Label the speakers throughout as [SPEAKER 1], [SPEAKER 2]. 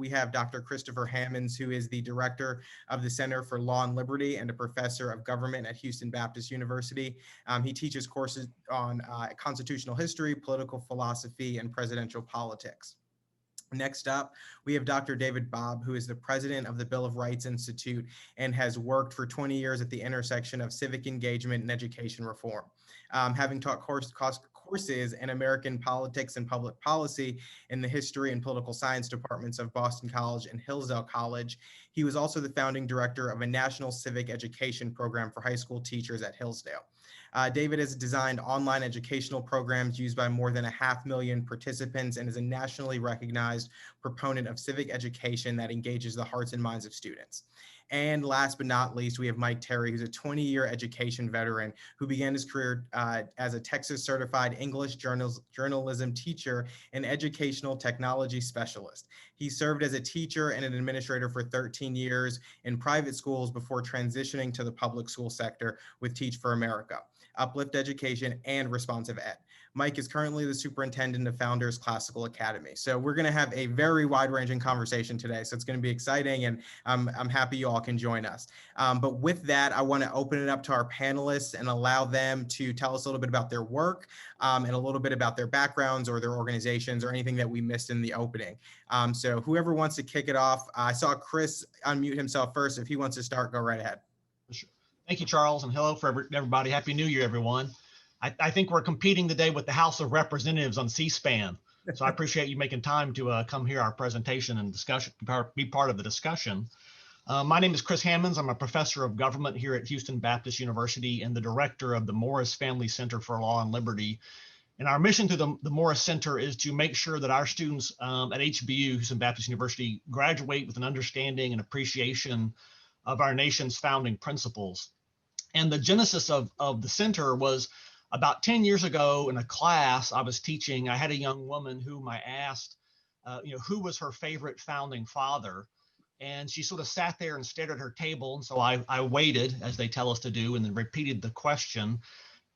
[SPEAKER 1] we have Dr. Christopher Hammonds, who is the director of the Center for Law and Liberty and a professor of government at Houston Baptist University. He teaches courses on constitutional history, political philosophy, and presidential politics. Next up, we have Dr. David Bobb, who is the president of the Bill of Rights Institute and has worked for 20 years at the intersection of civic engagement and education reform. Having taught courses in American politics and public policy in the history and political science departments of Boston College and Hillsdale College, he was also the founding director of a national civic education program for high school teachers at Hillsdale. David has designed online educational programs used by more than 500,000 participants and is a nationally recognized proponent of civic education that engages the hearts and minds of students. And last but not least, we have Mike Terry, who's a 20-year education veteran who began his career as a Texas certified English journalism teacher and educational technology specialist. He served as a teacher and an administrator for 13 years in private schools before transitioning to the public school sector with Teach for America, Uplift Education, and Responsive Ed. Mike is currently the superintendent of Founders Classical Academy. So we're going to have a very wide-ranging conversation today. So it's going to be exciting, and I'm happy you all can join us. But with that, I want to open it up to our panelists and allow them to tell us a little bit about their work and a little bit about their backgrounds or their organizations or anything that we missed in the opening. So whoever wants to kick it off, I saw Chris unmute himself first. If he wants to start, go right ahead.
[SPEAKER 2] Sure. Thank you, Charles, and hello for everybody. Happy New Year, everyone. I think we're competing today with the House of Representatives on C-SPAN. So I appreciate you making time to come hear our presentation and discussion, be part of the discussion. My name is Chris Hammonds. I'm a professor of government here at Houston Baptist University and the director of the Morris Family Center for Law and Liberty. And our mission through the Morris Center is to make sure that our students at HBU, Houston Baptist University, graduate with an understanding and appreciation of our nation's founding principles. And the genesis of the center was about 10 years ago in a class I was teaching. I had a young woman whom I asked, who was her favorite founding father? And she sort of sat there and stared at her table. And so I waited, as they tell us to do, and then repeated the question.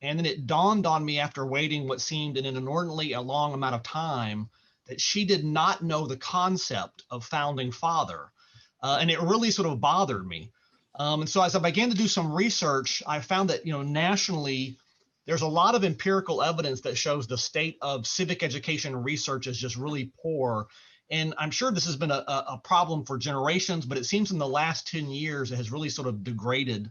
[SPEAKER 2] And then it dawned on me after waiting what seemed an inordinately a long amount of time that she did not know the concept of founding father. And it really sort of bothered me. And so as I began to do some research, I found that, nationally, there's a lot of empirical evidence that shows the state of civic education research is just really poor. And I'm sure this has been a problem for generations, but it seems in the last 10 years, it has really sort of degraded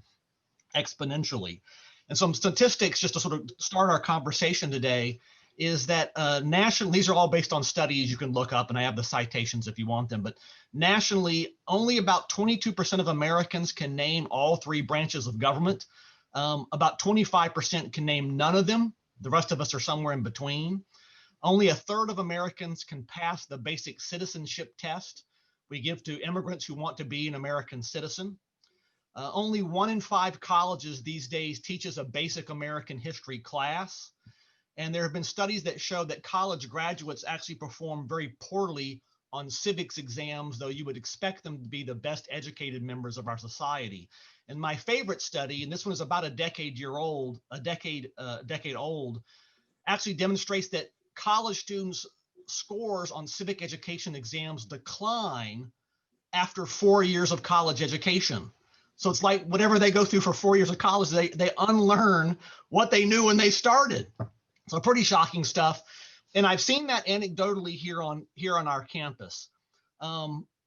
[SPEAKER 2] exponentially. And some statistics, just to sort of start our conversation today, is that nationally, these are all based on studies you can look up, and I have the citations if you want them, but nationally, only about 22% of Americans can name all three branches of government. About 25% can name none of them. The rest of us are somewhere in between. Only a third of Americans can pass the basic citizenship test we give to immigrants who want to be an American citizen. Only 1 in 5 colleges these days teaches a basic American history class. And there have been studies that show that college graduates actually perform very poorly on civics exams, though you would expect them to be the best educated members of our society. And my favorite study, and this one is about a decade old, actually demonstrates that college students' scores on civic education exams decline after 4 years of college education. So it's like whatever they go through for 4 years of college, they unlearn what they knew when they started. So pretty shocking stuff. And I've seen that anecdotally here on our campus.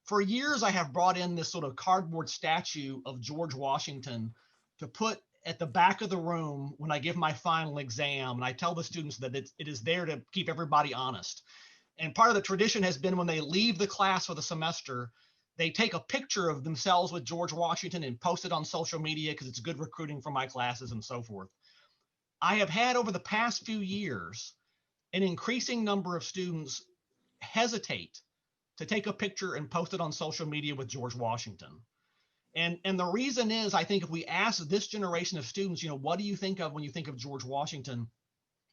[SPEAKER 2] For years, I have brought in this sort of cardboard statue of George Washington to put at the back of the room when I give my final exam. And I tell the students that it is there to keep everybody honest. And part of the tradition has been when they leave the class for the semester, they take a picture of themselves with George Washington and post it on social media because it's good recruiting for my classes and so forth. I have had over the past few years an increasing number of students hesitate to take a picture and post it on social media with George Washington. And the reason is, I think if we ask this generation of students, what do you think of when you think of George Washington?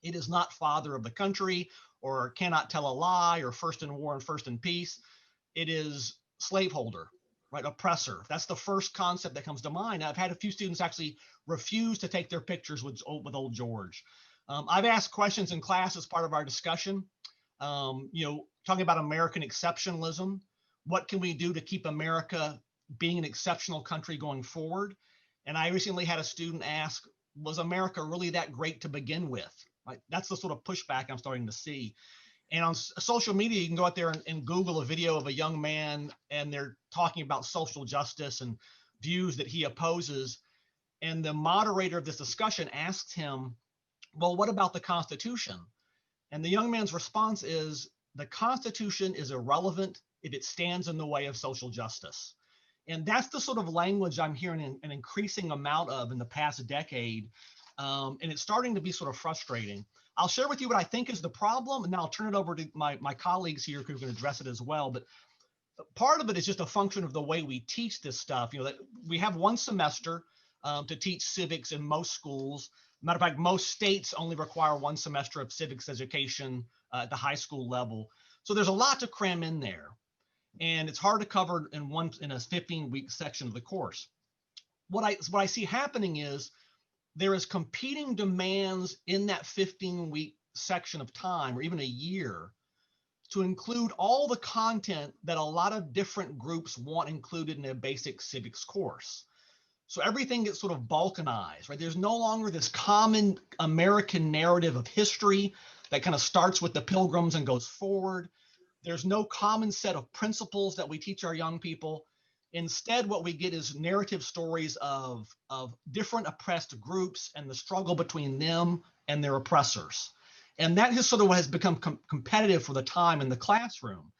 [SPEAKER 2] It is not father of the country or cannot tell a lie or first in war and first in peace. It is slaveholder, right? Oppressor. That's the first concept that comes to mind. I've had a few students actually refuse to take their pictures with old George. I've asked questions in class as part of our discussion, talking about American exceptionalism. what can we do to keep America being an exceptional country going forward? And I recently had a student ask, was America really that great to begin with? Like, that's the sort of pushback I'm starting to see. And on social media, you can go out there and Google a video of a young man, and they're talking about social justice and views that he opposes. And the moderator of this discussion asks him, well, what about the Constitution? And the young man's response is, the Constitution is irrelevant if it stands in the way of social justice. And that's the sort of language I'm hearing an increasing amount of in the past decade. And it's starting to be sort of frustrating. I'll share with you what I think is the problem, and then I'll turn it over to my colleagues here who can address it as well. But part of it is just a function of the way we teach this stuff. You know, that we have one semester to teach civics in most schools. Matter of fact, most states only require one semester of civics education at the high school level. So there's a lot to cram in there, and it's hard to cover in a 15-week section of the course. What I see happening is there is competing demands in that 15-week section of time, or even a year, to include all the content that a lot of different groups want included in a basic civics course. So everything gets sort of balkanized, right? There's no longer this common American narrative of history that kind of starts with the Pilgrims and goes forward. There's no common set of principles that we teach our young people. Instead, what we get is narrative stories of different oppressed groups and the struggle between them and their oppressors. And that is sort of what has become competitive for the time in the classroom.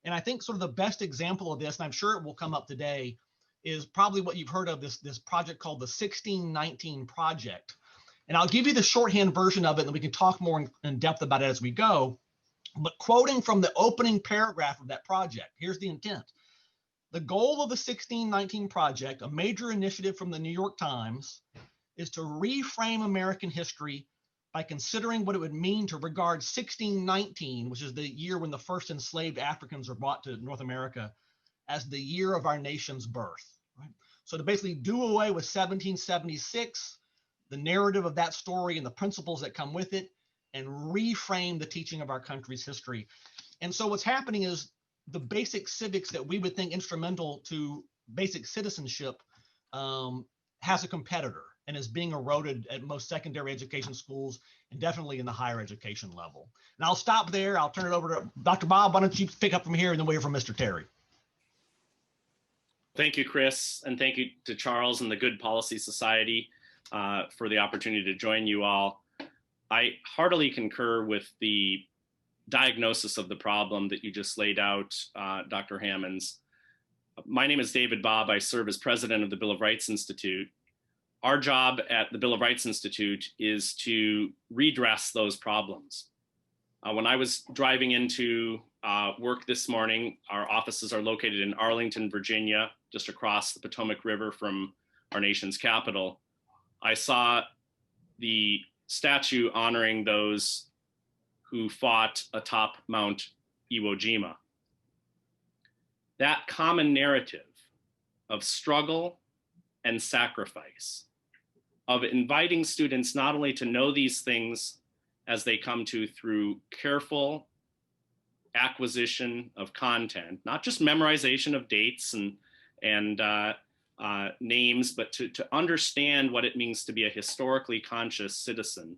[SPEAKER 2] And I think sort of the best example of this, and I'm sure it will come up today, is probably what you've heard of, this project called the 1619 Project. And I'll give you the shorthand version of it, and we can talk more in depth about it as we go. But quoting from the opening paragraph of that project, here's the intent. The goal of the 1619 Project, a major initiative from the New York Times, is to reframe American history by considering what it would mean to regard 1619, which is the year when the first enslaved Africans were brought to North America, as the year of our nation's birth. Right? So to basically do away with 1776, the narrative of that story and the principles that come with it, and reframe the teaching of our country's history. And so what's happening is the basic civics that we would think instrumental to basic citizenship has a competitor and is being eroded at most secondary education schools and definitely in the higher education level. And I'll stop there. I'll turn it over to Dr. Bob. Why don't you pick up from here and then wait for Mr. Terry.
[SPEAKER 3] Thank you, Chris, and thank you to Charles and the Good Policy Society for the opportunity to join you all. I heartily concur with the diagnosis of the problem that you just laid out, Dr. Hammonds. My name is David Bob. I serve as president of the Bill of Rights Institute. Our job at the Bill of Rights Institute is to redress those problems. When I was driving into work this morning, our offices are located in Arlington, Virginia, just across the Potomac River from our nation's capital. I saw the statue honoring those who fought atop Mount Iwo Jima. That common narrative of struggle and sacrifice, of inviting students not only to know these things as they come to through careful acquisition of content, not just memorization of dates and names, but to understand what it means to be a historically conscious citizen,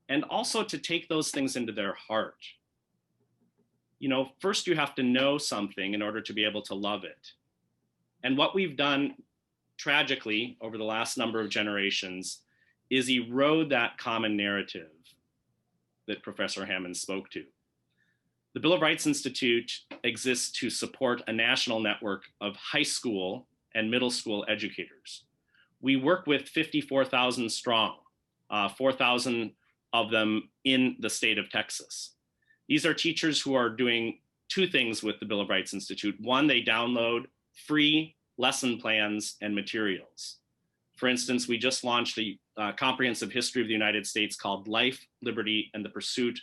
[SPEAKER 3] and also to take those things into their heart. You know, first you have to know something in order to be able to love it. And what we've done tragically over the last number of generations is erode that common narrative that Professor Hammond spoke to. The Bill of Rights Institute exists to support a national network of high school and middle school educators. We work with 54,000 strong, 4,000 of them in the state of Texas. These are teachers who are doing two things with the Bill of Rights Institute. One, they download free lesson plans and materials. For instance, we just launched a comprehensive history of the United States called Life, Liberty, and the Pursuit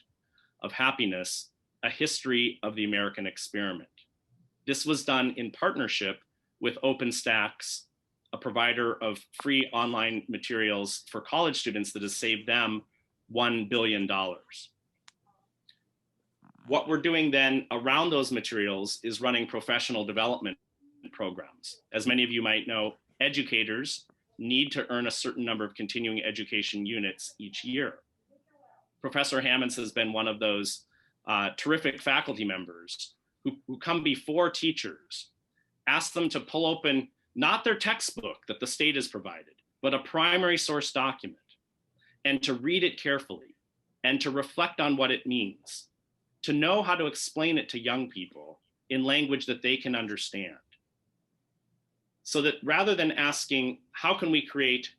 [SPEAKER 3] of Happiness, a history of the American experiment. This was done in partnership with OpenStax, a provider of free online materials for college students that has saved them $1 billion. What we're doing then around those materials is running professional development programs. As many of you might know, educators need to earn a certain number of continuing education units each year. Professor Hammonds has been one of those terrific faculty members who come before teachers, ask them to pull open not their textbook that the state has provided, but a primary source document, and to read it carefully and to reflect on what it means, to know how to explain it to young people in language that they can understand. So that rather than asking, how can we create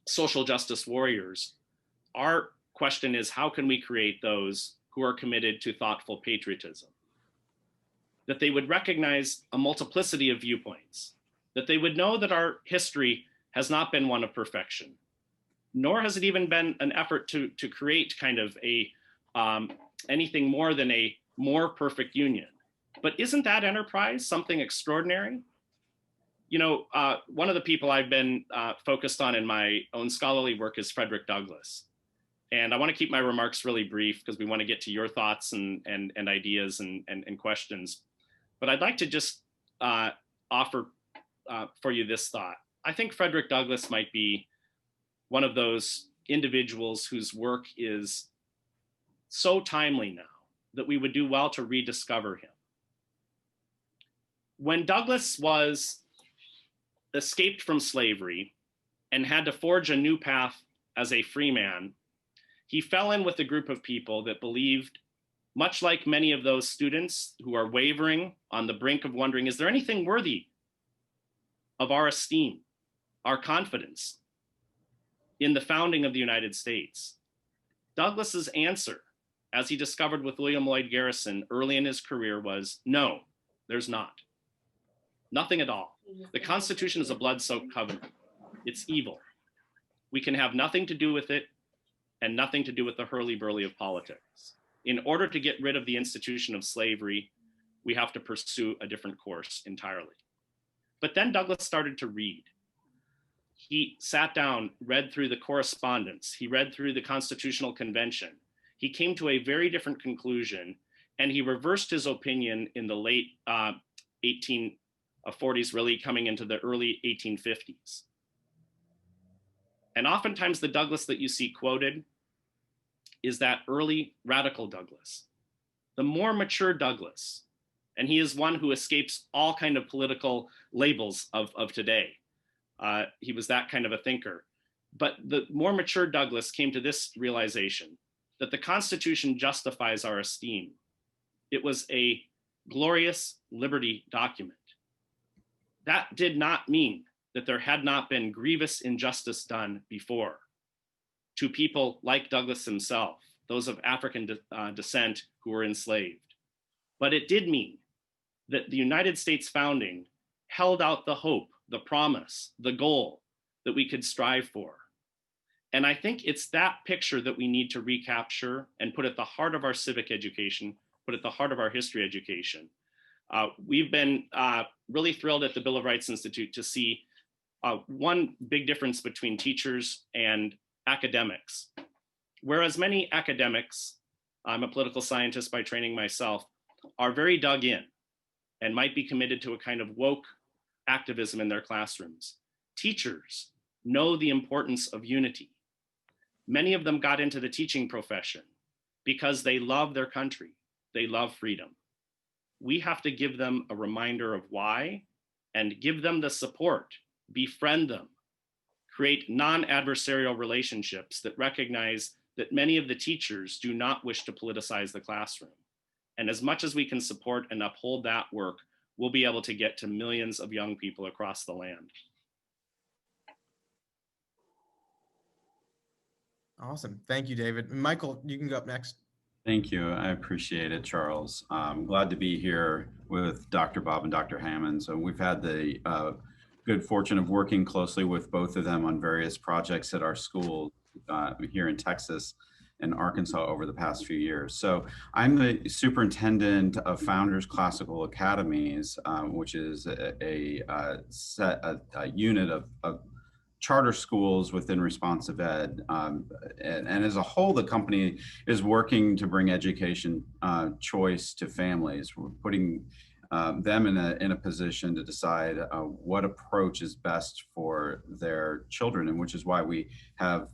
[SPEAKER 3] social justice warriors, our question is, how can we create those who are committed to thoughtful patriotism? That they would recognize a multiplicity of viewpoints, that they would know that our history has not been one of perfection, nor has it even been an effort to create kind of a anything more than a more perfect union. But isn't that enterprise something extraordinary? You know, one of the people I've been focused on in my own scholarly work is Frederick Douglass. And I want to keep my remarks really brief because we want to get to your thoughts and ideas and questions. But I'd like to just offer for you this thought. I think Frederick Douglass might be one of those individuals whose work is so timely now that we would do well to rediscover him. When Douglass was escaped from slavery and had to forge a new path as a free man, he fell in with a group of people that believed, much like many of those students who are wavering on the brink of wondering, is there anything worthy of our esteem, our confidence in the founding of the United States? Douglass's answer, as he discovered with William Lloyd Garrison early in his career, was no, there's not. Nothing at all. The Constitution is a blood-soaked covenant. It's evil. We can have nothing to do with it and nothing to do with the hurly-burly of politics. In order to get rid of the institution of slavery, we have to pursue a different course entirely. But then Douglass started to read. He sat down, read through the correspondence. He read through the Constitutional Convention. He came to a very different conclusion, and he reversed his opinion in the late 1840s, really coming into the early 1850s. And oftentimes the Douglass that you see quoted is that early radical Douglass, the more mature Douglass, and he is one who escapes all kind of political labels of today. He was that kind of a thinker. But the more mature Douglass came to this realization that the Constitution justifies our esteem. It was a glorious liberty document. That did not mean that there had not been grievous injustice done before to people like Douglass himself, those of African descent who were enslaved. But it did mean that the United States founding held out the hope, the promise, the goal that we could strive for. And I think it's that picture that we need to recapture and put at the heart of our civic education, put at the heart of our history education. We've been really thrilled at the Bill of Rights Institute to see one big difference between teachers and academics. Whereas many academics, I'm a political scientist by training myself, are very dug in and might be committed to a kind of woke activism in their classrooms. Teachers know the importance of unity. Many of them got into the teaching profession because they love their country, they love freedom. We have to give them a reminder of why and give them the support, befriend them, create non-adversarial relationships that recognize that many of the teachers do not wish to politicize the classroom. And as much as we can support and uphold that work, we'll be able to get to millions of young people across the land.
[SPEAKER 1] Awesome. Thank you, David. Michael, you can go up next.
[SPEAKER 4] Thank you. I appreciate it, Charles. I'm glad to be here with Dr. Bob and Dr. Hammond. So we've had the good fortune of working closely with both of them on various projects at our school here in Texas and Arkansas over the past few years. So I'm the superintendent of Founders Classical Academies, which is a unit of charter schools within responsive ed. And as a whole, the company is working to bring education choice to families. We're putting them in a position to decide what approach is best for their children, and which is why we have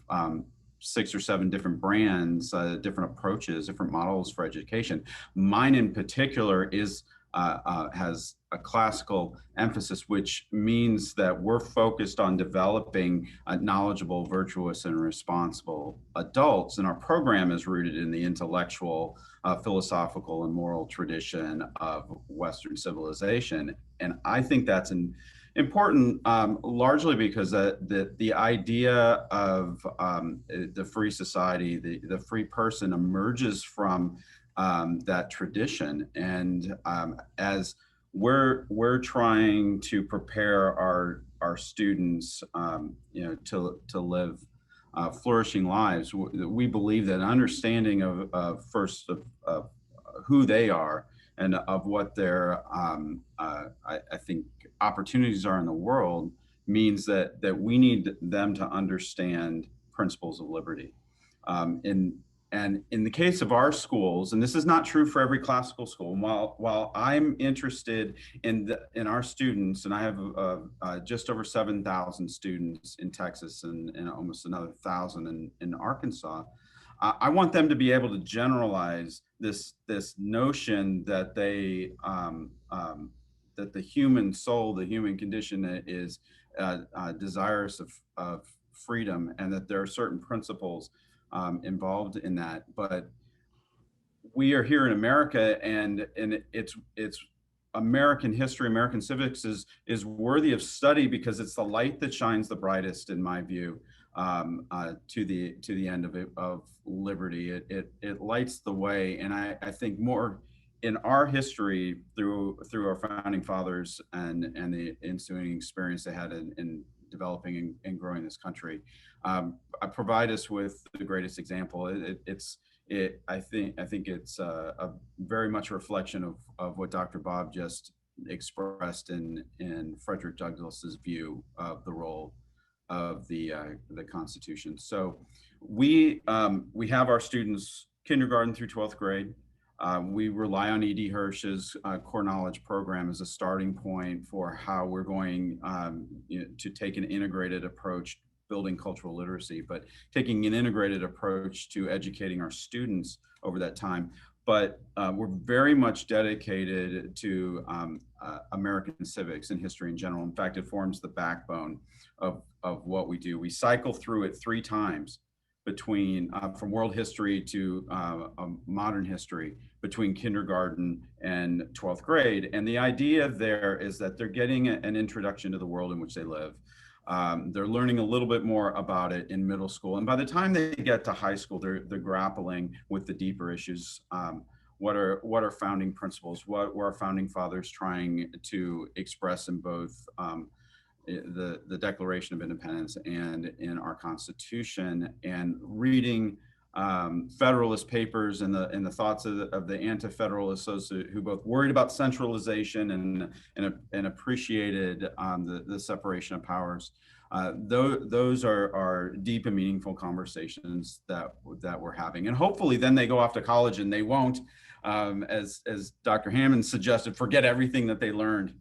[SPEAKER 4] 6 or 7 different brands, different approaches, different models for education. Mine in particular is has a classical emphasis, which means that we're focused on developing knowledgeable, virtuous, and responsible adults. And our program is rooted in the intellectual, philosophical, and moral tradition of Western civilization. And I think that's important, largely because the idea of the free society, the free person emerges from that tradition. And as we're trying to prepare our students, to live flourishing lives, we believe that understanding of first of who they are and of what their I think opportunities are in the world means that we need them to understand principles of liberty. And in the case of our schools, and this is not true for every classical school, while I'm interested in our students, and I have just over 7,000 students in Texas and almost another 1,000 in Arkansas, I want them to be able to generalize this notion that that the human soul, the human condition is desirous of freedom, and that there are certain principles involved in that. But we are here in America, and it's American history, American civics is worthy of study because it's the light that shines the brightest, in my view, to the end of liberty. It lights the way, and I think more in our history through our founding fathers and the ensuing experience they had in developing and growing this country, provide us with the greatest example. I think it's a very much a reflection of what Dr. Bob just expressed in Frederick Douglass's view of the role of the Constitution. So we have our students kindergarten through 12th grade. We rely on E.D. Hirsch's core knowledge program as a starting point for how we're going to take an integrated approach, building cultural literacy, but taking an integrated approach to educating our students over that time. But we're very much dedicated to American civics and history in general. In fact, it forms the backbone of what we do. We cycle through it 3 times between from world history to modern history, between kindergarten and 12th grade. And the idea there is that they're getting an introduction to the world in which they live. They're learning a little bit more about it in middle school. And by the time they get to high school, they're grappling with the deeper issues. What are founding principles? What were our founding fathers trying to express in both the Declaration of Independence and in our Constitution, and reading Federalist papers and the thoughts of the anti-federalists who both worried about centralization and appreciated the separation of powers. Those are deep and meaningful conversations that we're having, and hopefully then they go off to college and they won't, as Dr. Hammond suggested, forget everything that they learned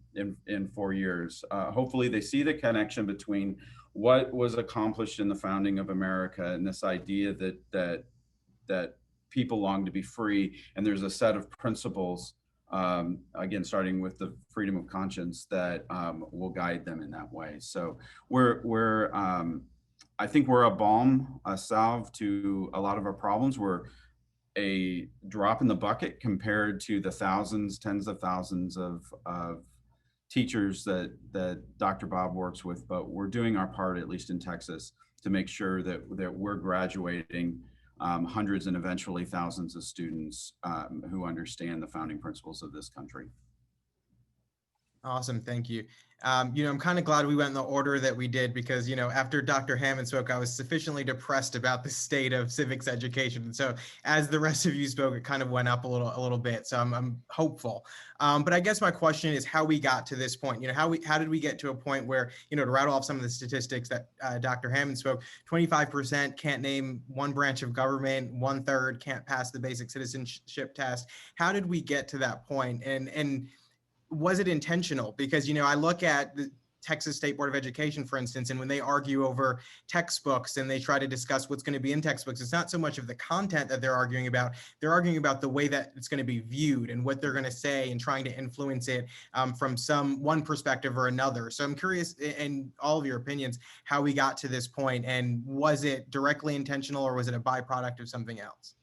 [SPEAKER 4] in 4 years. Hopefully they see the connection between what was accomplished in the founding of America and this idea that people long to be free, and there's a set of principles, again, starting with the freedom of conscience, that will guide them in that way. So I think we're a balm, a salve to a lot of our problems. We're a drop in the bucket compared to the thousands, tens of thousands of teachers that Dr. Bob works with, but we're doing our part, at least in Texas, to make sure that we're graduating hundreds and eventually thousands of students who understand the founding principles of this country.
[SPEAKER 1] Awesome. Thank you. I'm kind of glad we went in the order that we did because, after Dr. Hammond spoke, I was sufficiently depressed about the state of civics education. And so as the rest of you spoke, it kind of went up a little bit. So I'm hopeful. But I guess my question is how we got to this point. How did we get to a point where, to rattle off some of the statistics that Dr. Hammond spoke, 25% can't name one branch of government, 1/3 can't pass the basic citizenship test. How did we get to that point? And was it intentional? Because, I look at the Texas State Board of Education, for instance, and when they argue over textbooks and they try to discuss what's going to be in textbooks, it's not so much of the content that they're arguing about. They're arguing about the way that it's going to be viewed and what they're going to say and trying to influence it from one perspective or another. So I'm curious, in all of your opinions, how we got to this point, and was it directly intentional or was it a byproduct of something else?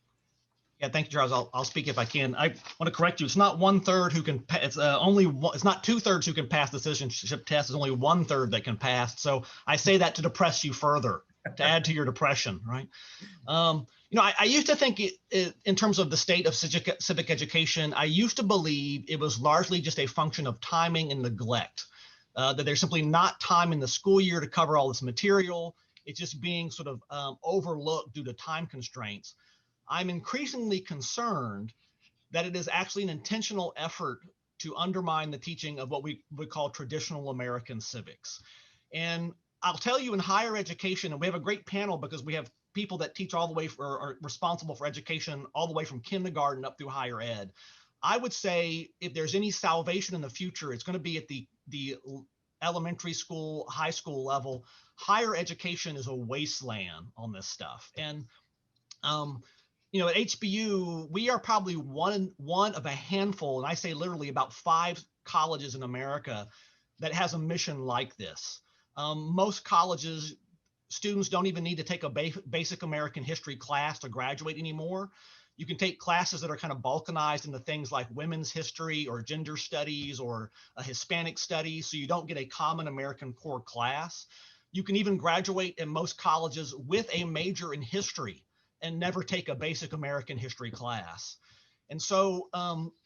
[SPEAKER 2] Yeah, thank you, Charles. I'll speak if I can. I want to correct you. It's not 1/3 who can. It's only one, it's not 2/3 who can pass the citizenship test. It's only 1/3 that can pass. So I say that to depress you further, to add to your depression, right? I used to think in terms of the state of civic education. I used to believe it was largely just a function of timing and neglect. That there's simply not time in the school year to cover all this material. It's just being sort of overlooked due to time constraints. I'm increasingly concerned that it is actually an intentional effort to undermine the teaching of what we would call traditional American civics. And I'll tell you, in higher education, and we have a great panel because we have people that teach all the way are responsible for education all the way from kindergarten up through higher ed. I would say if there's any salvation in the future, it's going to be at the elementary school, high school level. Higher education is a wasteland on this stuff. And at HBU, we are probably one of a handful, and I say literally about 5 colleges in America that has a mission like this. Most colleges, students don't even need to take a basic American history class to graduate anymore. You can take classes that are kind of balkanized into things like women's history or gender studies or Hispanic studies, so you don't get a common American core class. You can even graduate in most colleges with a major in history and never take a basic American history class. And so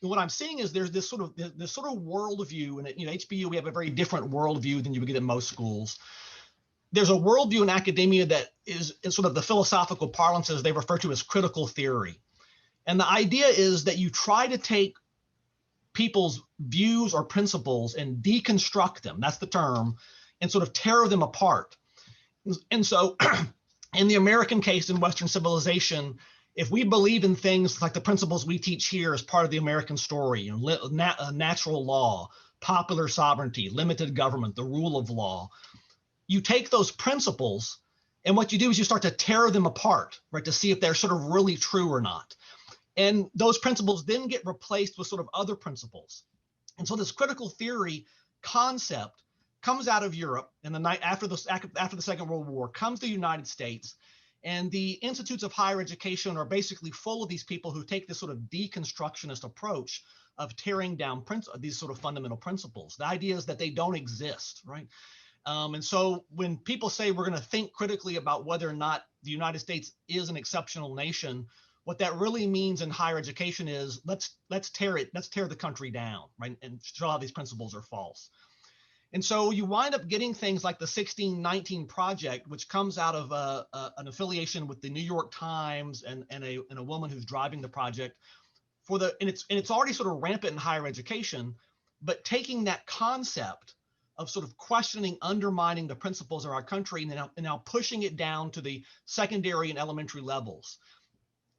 [SPEAKER 2] what I'm seeing is there's this sort of worldview, and HBU, we have a very different worldview than you would get in most schools. There's a worldview in academia that is in sort of the philosophical parlances they refer to as critical theory. And the idea is that you try to take people's views or principles and deconstruct them, that's the term, and sort of tear them apart. And so in the American case, in Western civilization, if we believe in things like the principles we teach here as part of the American story, natural law, popular sovereignty, limited government, the rule of law, you take those principles and what you do is you start to tear them apart, right, to see if they're sort of really true or not. And those principles then get replaced with sort of other principles. And so this critical theory concept comes out of Europe, and the night after the Second World War, comes to the United States, and the institutes of higher education are basically full of these people who take this sort of deconstructionist approach of tearing down these sort of fundamental principles. The idea is that they don't exist, right? And so when people say we're going to think critically about whether or not the United States is an exceptional nation, what that really means in higher education is let's tear the country down, right, and show how these principles are false. And so you wind up getting things like the 1619 Project, which comes out of an affiliation with the New York Times and a woman who's driving the project and it's already sort of rampant in higher education, but taking that concept of sort of questioning, undermining the principles of our country and now pushing it down to the secondary and elementary levels.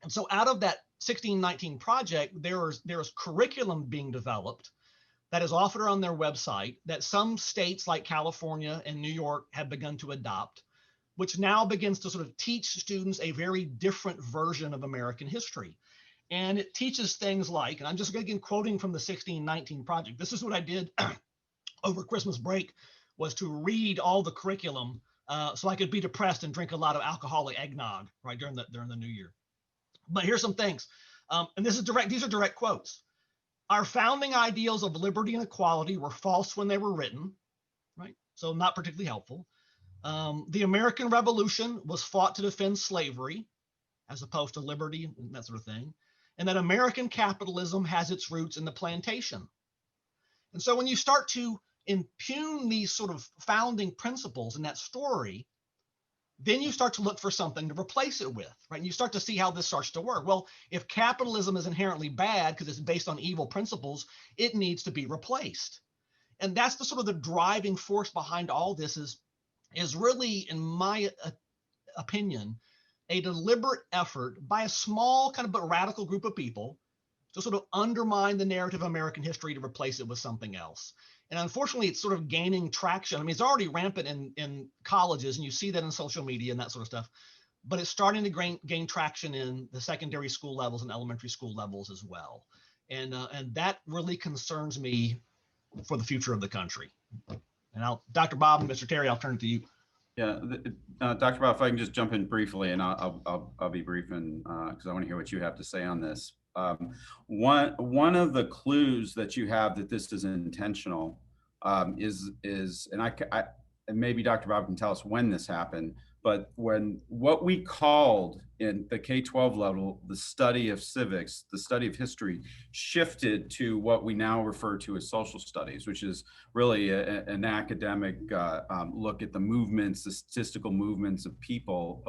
[SPEAKER 2] And so out of that 1619 Project, there is curriculum being developed that is offered on their website that some states like California and New York have begun to adopt, which now begins to sort of teach students a very different version of American history. And it teaches things like, and I'm just again quoting from the 1619 Project. This is what I did over Christmas break, was to read all the curriculum so I could be depressed and drink a lot of alcoholic eggnog right during the new year. But here's some things, and these are direct quotes. Our founding ideals of liberty and equality were false when they were written, right? So not particularly helpful. The American Revolution was fought to defend slavery as opposed to liberty and that sort of thing. And that American capitalism has its roots in the plantation. And so when you start to impugn these sort of founding principles in that story, then you start to look for something to replace it with, right? And you start to see how this starts to work. Well, if capitalism is inherently bad because it's based on evil principles, it needs to be replaced. And that's the sort of the driving force behind all this is really, in my opinion, a deliberate effort by a small kind of but radical group of people to sort of undermine the narrative of American history to replace it with something else. And unfortunately, it's sort of gaining traction. I mean, it's already rampant in colleges, and you see that in social media and that sort of stuff, but it's starting to gain traction in the secondary school levels and elementary school levels as well. And that really concerns me for the future of the country. And Dr. Bob and Mr. Terry, I'll turn it to you.
[SPEAKER 4] Yeah, Dr. Bob, if I can just jump in briefly, and I'll be brief, and because I want to hear what you have to say on this. One of the clues that you have that this is intentional is and maybe Dr. Bob can tell us when this happened, but when what we called in the K-12 level the study of civics, the study of history, shifted to what we now refer to as social studies, which is really an academic look at the movements, the statistical movements of people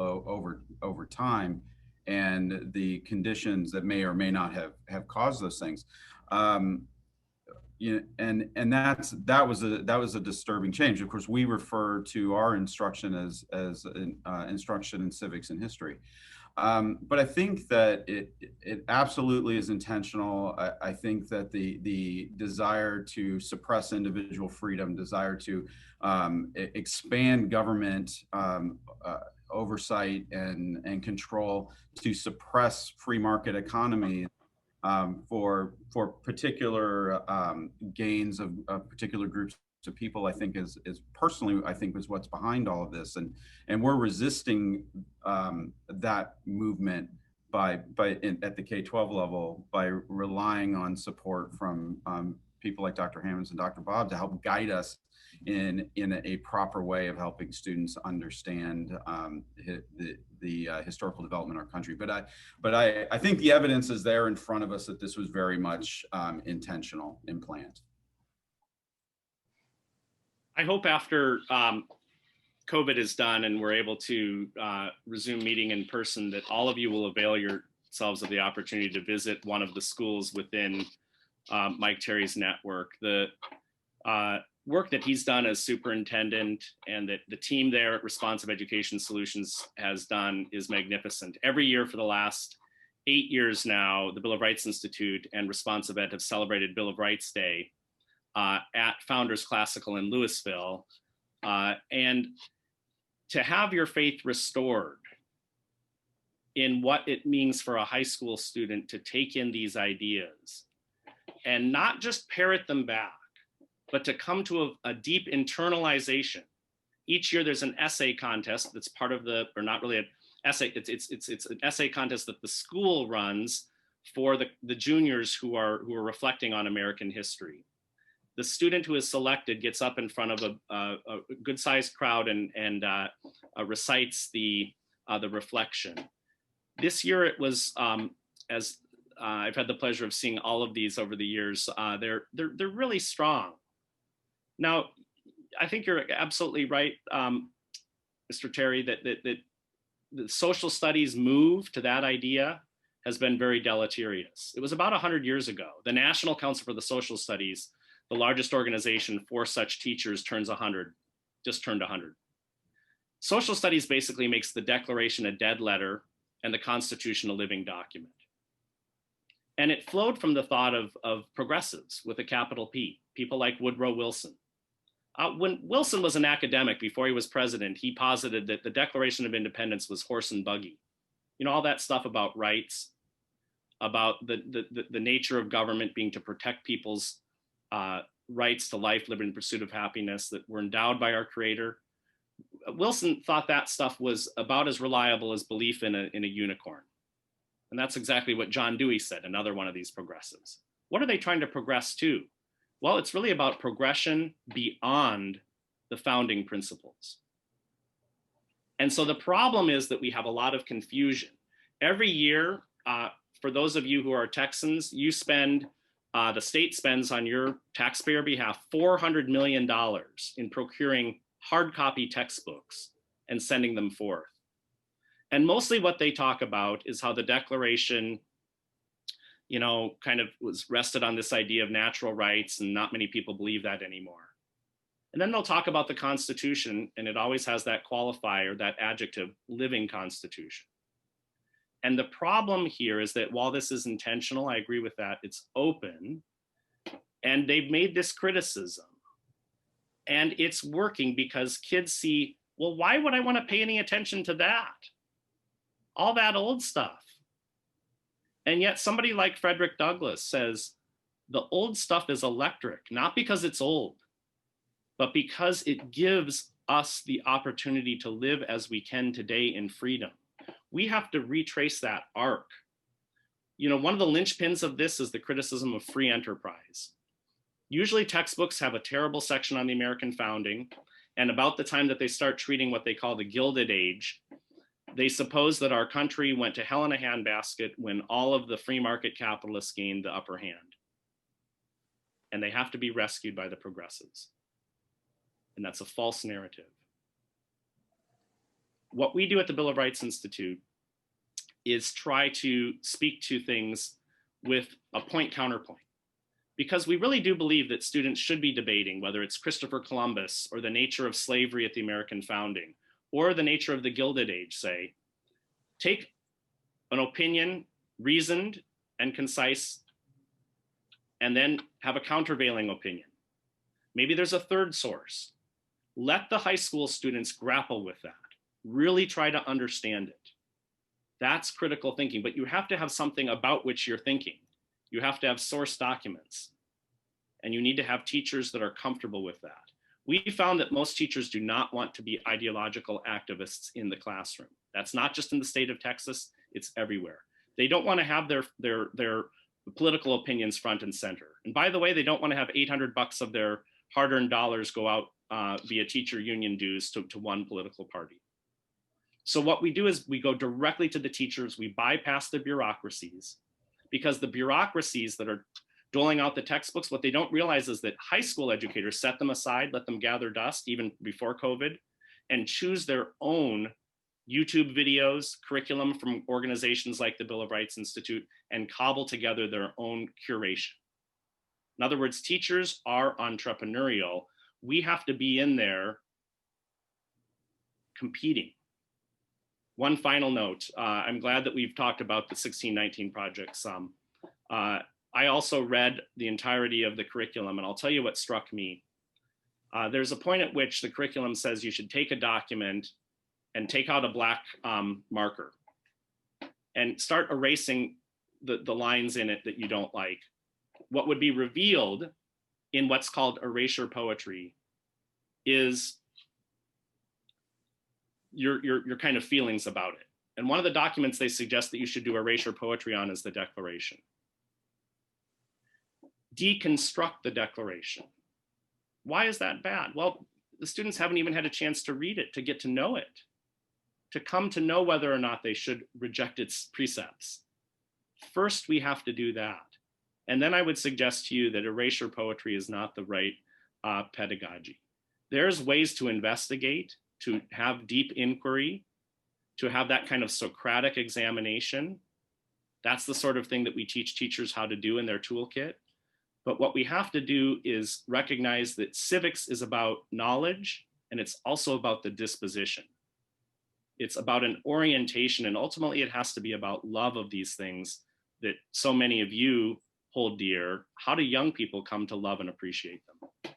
[SPEAKER 4] over time, and the conditions that may or may not have caused those things. And that was a disturbing change. Of course, we refer to our instruction as instruction in civics and history. But I think that it absolutely is intentional. I think that the desire to suppress individual freedom, desire to expand government oversight and control, to suppress free market economy for particular gains of particular groups of people, I think is personally, I think is what's behind all of this. And we're resisting that movement at the K-12 level by relying on support from people like Dr. Hammonds and Dr. Bob to help guide us in a proper way of helping students understand the historical development of our country. But I think the evidence is there in front of us that this was very much intentional and planned.
[SPEAKER 3] I hope after COVID is done and we're able to resume meeting in person, that all of you will avail yourselves of the opportunity to visit one of the schools within Mike Terry's network. The work that he's done as superintendent and that the team there at Responsive Education Solutions has done is magnificent. Every year for the last 8 years now, the Bill of Rights Institute and Responsive Ed have celebrated Bill of Rights Day at Founders Classical in Louisville. And to have your faith restored in what it means for a high school student to take in these ideas and not just parrot them back, but to come to a deep internalization. Each year there's an essay contest that's part of or not really an essay, it's an essay contest that the school runs for the juniors who are reflecting on American history. The student who is selected gets up in front of a good-sized crowd and recites the reflection. This year it was, as I've had the pleasure of seeing all of these over the years, they're really strong. Now, I think you're absolutely right, Mr. Terry, that the social studies move to that idea has been very deleterious. It was about 100 years ago. The National Council for the Social Studies, the largest organization for such teachers, just turned 100. Social studies basically makes the Declaration a dead letter and the Constitution a living document. And it flowed from the thought of progressives with a capital P, people like Woodrow Wilson. When Wilson was an academic before he was president, he posited that the Declaration of Independence was horse and buggy. You know, all that stuff about rights, about the nature of government being to protect people's rights to life, liberty, and pursuit of happiness that were endowed by our Creator. Wilson thought that stuff was about as reliable as belief in a unicorn. And that's exactly what John Dewey said, another one of these progressives. What are they trying to progress to? Well, it's really about progression beyond the founding principles. And so the problem is that we have a lot of confusion. Every year, for those of you who are Texans, you spend the state spends on your taxpayer behalf $400 million in procuring hard copy textbooks and sending them forth. And mostly what they talk about is how the Declaration, you know, kind of was rested on this idea of natural rights, and not many people believe that anymore. And then they'll talk about the Constitution, and it always has that qualifier, that adjective, living Constitution. And the problem here is that while this is intentional, I agree with that, it's open, and they've made this criticism. And it's working because kids see, well, why would I want to pay any attention to that? All that old stuff. And yet somebody like Frederick Douglass says, the old stuff is electric, not because it's old, but because it gives us the opportunity to live as we can today in freedom. We have to retrace that arc. You know, one of the linchpins of this is the criticism of free enterprise. Usually textbooks have a terrible section on the American founding, and about the time that they start treating what they call the Gilded Age, they suppose that our country went to hell in a handbasket when all of the free market capitalists gained the upper hand. And they have to be rescued by the progressives. And that's a false narrative. What we do at the Bill of Rights Institute is try to speak to things with a point counterpoint, because we really do believe that students should be debating whether it's Christopher Columbus or the nature of slavery at the American founding or the nature of the Gilded Age. Say, take an opinion, reasoned and concise, and then have a countervailing opinion. Maybe there's a third source. Let the high school students grapple with that. Really try to understand it. That's critical thinking, but you have to have something about which you're thinking. You have to have source documents, and you need to have teachers that are comfortable with that. We found that most teachers do not want to be ideological activists in the classroom. That's not just in the state of Texas, it's everywhere. They don't want to have their political opinions front and center. And by the way, they don't want to have $800 of their hard-earned dollars go out via teacher union dues to one political party. So what we do is we go directly to the teachers, we bypass the bureaucracies, because the bureaucracies that are doling out the textbooks, what they don't realize is that high school educators set them aside, let them gather dust even before COVID, and choose their own YouTube videos, curriculum from organizations like the Bill of Rights Institute, and cobble together their own curation. In other words, teachers are entrepreneurial. We have to be in there competing. One final note, I'm glad that we've talked about the 1619 project some. I also read the entirety of the curriculum, and I'll tell you what struck me. There's a point at which the curriculum says you should take a document and take out a black marker and start erasing the lines in it that you don't like. What would be revealed in what's called erasure poetry is your kind of feelings about it. And one of the documents they suggest that you should do erasure poetry on is the Declaration. Deconstruct the Declaration. Why is that bad? Well, the students haven't even had a chance to read it, to get to know it, to come to know whether or not they should reject its precepts. First, we have to do that. And then I would suggest to you that erasure poetry is not the right pedagogy. There's ways to investigate, to have deep inquiry, to have that kind of Socratic examination. That's the sort of thing that we teach teachers how to do in their toolkit. But what we have to do is recognize that civics is about knowledge, and it's also about the disposition. It's about an orientation, and ultimately it has to be about love of these things that so many of you hold dear. How do young people come to love and appreciate them?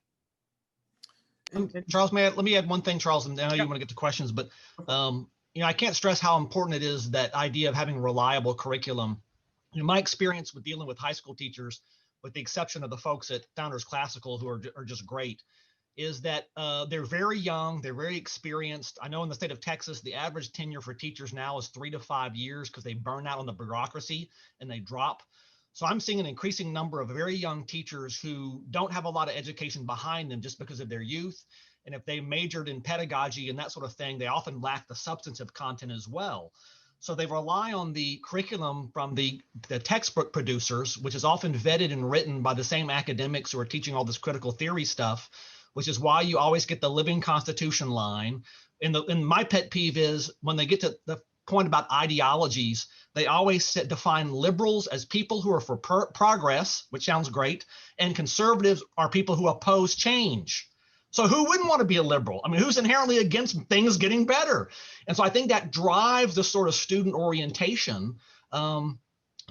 [SPEAKER 2] And Charles, let me add one thing, Charles, and I know you want to get to questions, but I can't stress how important it is, that idea of having reliable curriculum. My experience with dealing with high school teachers, with the exception of the folks at Founders Classical who are just great, is that they're very young, they're very experienced. I know in the state of Texas, the average tenure for teachers now is 3 to 5 years because they burn out on the bureaucracy and they drop. So I'm seeing an increasing number of very young teachers who don't have a lot of education behind them just because of their youth. And if they majored in pedagogy and that sort of thing, they often lack the substantive content as well. So they rely on the curriculum from the textbook producers, which is often vetted and written by the same academics who are teaching all this critical theory stuff, which is why you always get the living constitution line. And my pet peeve is when they get to the point about ideologies, they always define liberals as people who are for progress, which sounds great, and conservatives are people who oppose change. So who wouldn't want to be a liberal? I mean, who's inherently against things getting better? And so I think that drives the sort of student orientation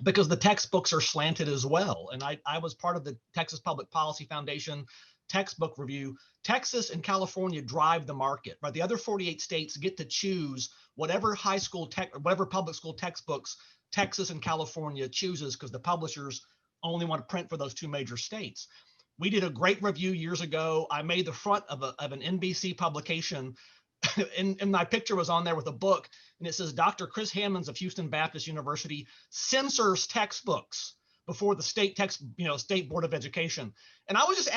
[SPEAKER 2] because the textbooks are slanted as well. And I was part of the Texas Public Policy Foundation textbook review. Texas and California drive the market, right? The other 48 states get to choose whatever whatever public school textbooks Texas and California chooses because the publishers only want to print for those two major states. We did a great review years ago. I made the front of an NBC publication, and my picture was on there with a book, and it says Dr. Chris Hammonds of Houston Baptist University censors textbooks before the state State Board of Education. And I was just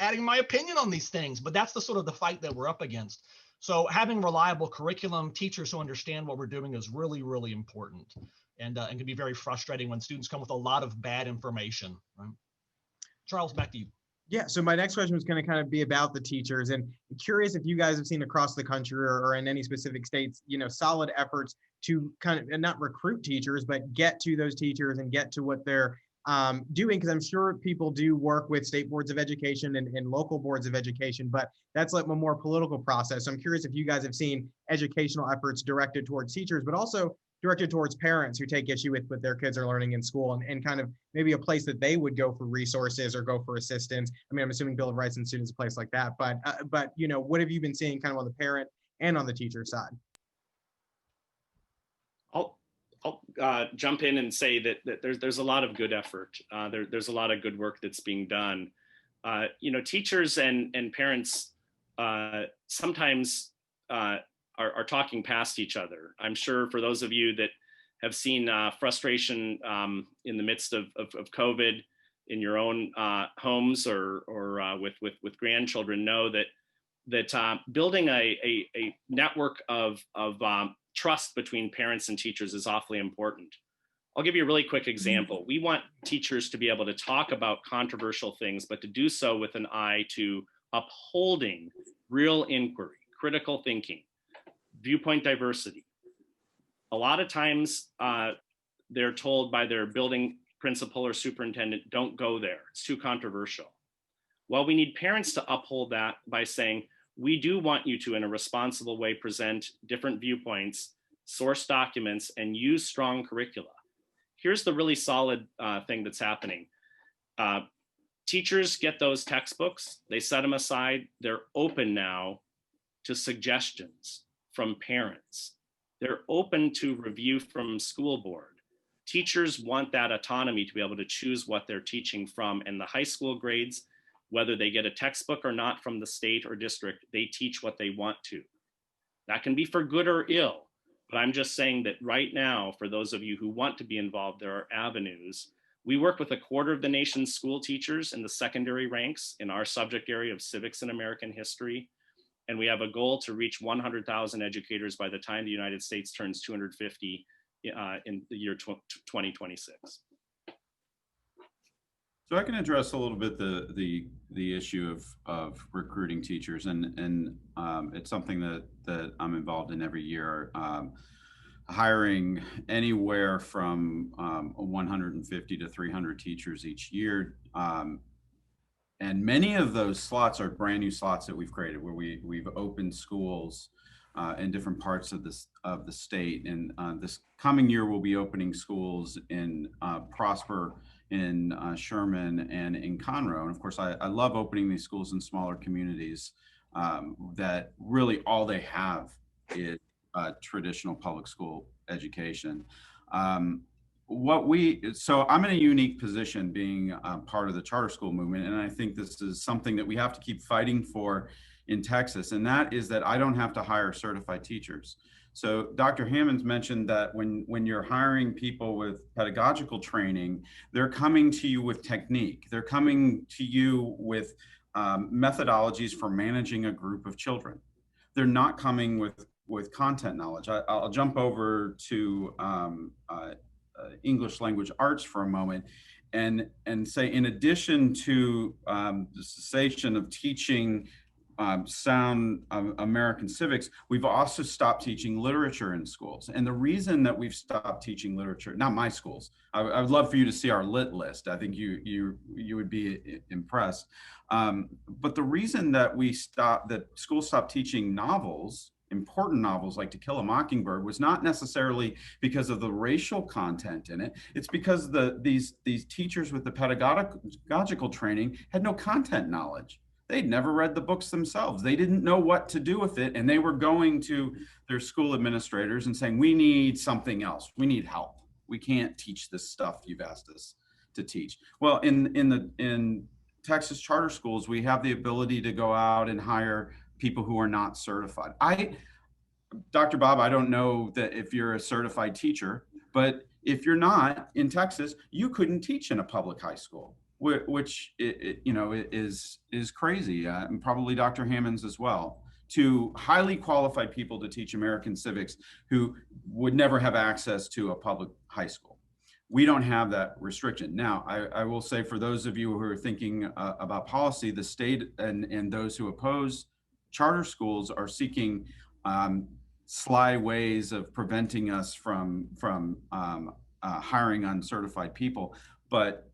[SPEAKER 2] adding my opinion on these things, but that's the sort of the fight that we're up against. So having reliable curriculum, teachers who understand what we're doing is really, really important, and can be very frustrating when students come with a lot of bad information. Right? Charles, back to you.
[SPEAKER 1] Yeah, so my next question was going to kind of be about the teachers, and I'm curious if you guys have seen across the country or in any specific states, solid efforts to kind of not recruit teachers, but get to those teachers and get to what they're doing, because I'm sure people do work with state boards of education and local boards of education, but that's like a more political process. So I'm curious if you guys have seen educational efforts directed towards teachers, but also directed towards parents who take issue with what their kids are learning in school, and kind of maybe a place that they would go for resources or go for assistance. I mean, I'm assuming Bill of Rights and Students, a place like that, but what have you been seeing kind of on the parent and on the teacher side?
[SPEAKER 3] I'll jump in and say that there's a lot of good effort. There's a lot of good work that's being done. Teachers and parents sometimes are talking past each other. I'm sure for those of you that have seen frustration in the midst of COVID in your own homes or with grandchildren, know that building a network of trust between parents and teachers is awfully important. I'll give you a really quick example. We want teachers to be able to talk about controversial things, but to do so with an eye to upholding real inquiry, critical thinking, viewpoint diversity. A lot of times they're told by their building principal or superintendent, don't go there, it's too controversial. Well, we need parents to uphold that by saying, we do want you to, in a responsible way, present different viewpoints, source documents, and use strong curricula. Here's the really solid thing that's happening. Teachers get those textbooks, they set them aside, they're open now to suggestions from parents. They're open to review from school board. Teachers want that autonomy to be able to choose what they're teaching from, and the high school grades, whether they get a textbook or not from the state or district, they teach what they want to. That can be for good or ill, but I'm just saying that right now, for those of you who want to be involved, there are avenues. We work with 1/4 of the nation's school teachers in the secondary ranks in our subject area of civics and American history. And we have a goal to reach 100,000 educators by the time the United States turns 250 in the year 2026.
[SPEAKER 4] So I can address a little bit the issue of recruiting teachers, and it's something that I'm involved in every year. Hiring anywhere from 150 to 300 teachers each year. And many of those slots are brand new slots that we've created, where we've opened schools in different parts of the state. And this coming year, we'll be opening schools in Prosper, in Sherman, and in Conroe. And of course, I love opening these schools in smaller communities that really all they have is traditional public school education. So I'm in a unique position being part of the charter school movement, and I think this is something that we have to keep fighting for in Texas, and that is that I don't have to hire certified teachers. So Dr. Hammonds mentioned that when you're hiring people with pedagogical training, they're coming to you with technique. They're coming to you with methodologies for managing a group of children. They're not coming with content knowledge. I'll jump over to English language arts for a moment and say, in addition to the cessation of teaching sound American civics, we've also stopped teaching literature in schools. And the reason that we've stopped teaching literature, not my schools, I would love for you to see our lit list. I think you would be impressed. But the reason that schools stopped teaching novels, important novels like To Kill a Mockingbird, was not necessarily because of the racial content in it. It's because these teachers with the pedagogical training had no content knowledge. They'd never read the books themselves. They didn't know what to do with it. And they were going to their school administrators and saying, we need something else. We need help. We can't teach this stuff you've asked us to teach. Well, in Texas charter schools, we have the ability to go out and hire people who are not certified. Dr. Bob, I don't know that if you're a certified teacher, but if you're not in Texas, you couldn't teach in a public high school, which is crazy, and probably Dr. Hammond's as well, to highly qualified people to teach American civics who would never have access to a public high school. We don't have that restriction. Now, I will say, for those of you who are thinking about policy, the state and those who oppose charter schools are seeking sly ways of preventing us from hiring uncertified people. But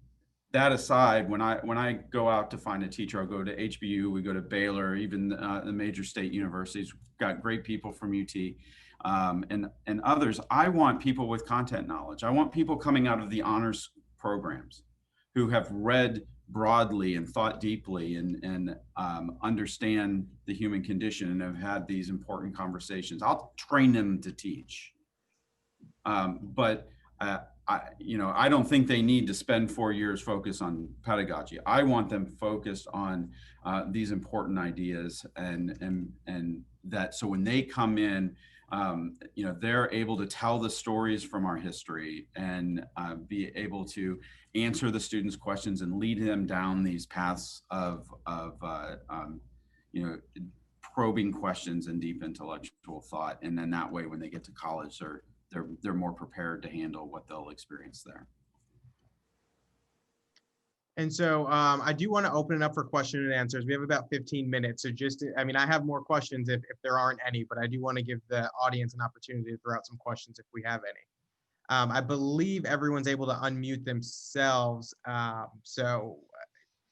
[SPEAKER 4] that aside, when I go out to find a teacher, I'll go to HBU, we go to Baylor, even the major state universities. We've got great people from UT and others. I want people with content knowledge. I want people coming out of the honors programs who have read broadly and thought deeply and understand the human condition and have had these important conversations. I'll train them to teach. But I don't think they need to spend 4 years focused on pedagogy. I want them focused on these important ideas and that, so when they come in, they're able to tell the stories from our history and be able to answer the students' questions and lead them down these paths of probing questions and deep intellectual thought. And then that way, when they get to college, they're more prepared to handle what they'll experience there.
[SPEAKER 1] And so I do want to open it up for question and answers. We have about 15 minutes. So I have more questions if there aren't any, but I do want to give the audience an opportunity to throw out some questions if we have any. I believe everyone's able to unmute themselves. So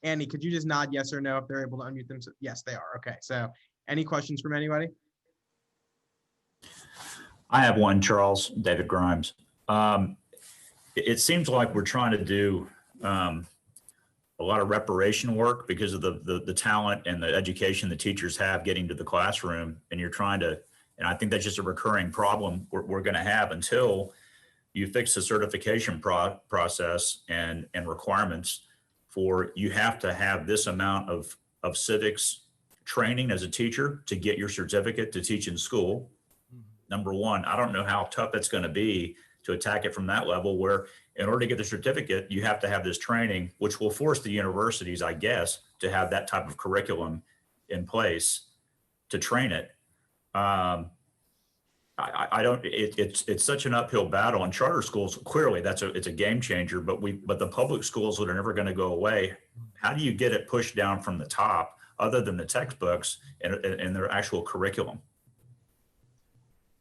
[SPEAKER 1] Annie, could you just nod yes or no if they're able to unmute themselves? Yes, they are. Okay. So any questions from anybody?
[SPEAKER 5] I have one, Charles, David Grimes. It seems like we're trying to do a lot of reparation work because of the talent and the education the teachers have getting to the classroom. And you're trying to, and I think that's just a recurring problem we're going to have until you fix the certification process and requirements for, you have to have this amount of civics training as a teacher to get your certificate to teach in school. Number one, I don't know how tough it's going to be to attack it from that level, where in order to get the certificate, you have to have this training, which will force the universities, I guess, to have that type of curriculum in place to train it. It's such an uphill battle. In charter schools, clearly it's a game changer, but the public schools that are never going to go away, how do you get it pushed down from the top other than the textbooks and their actual curriculum?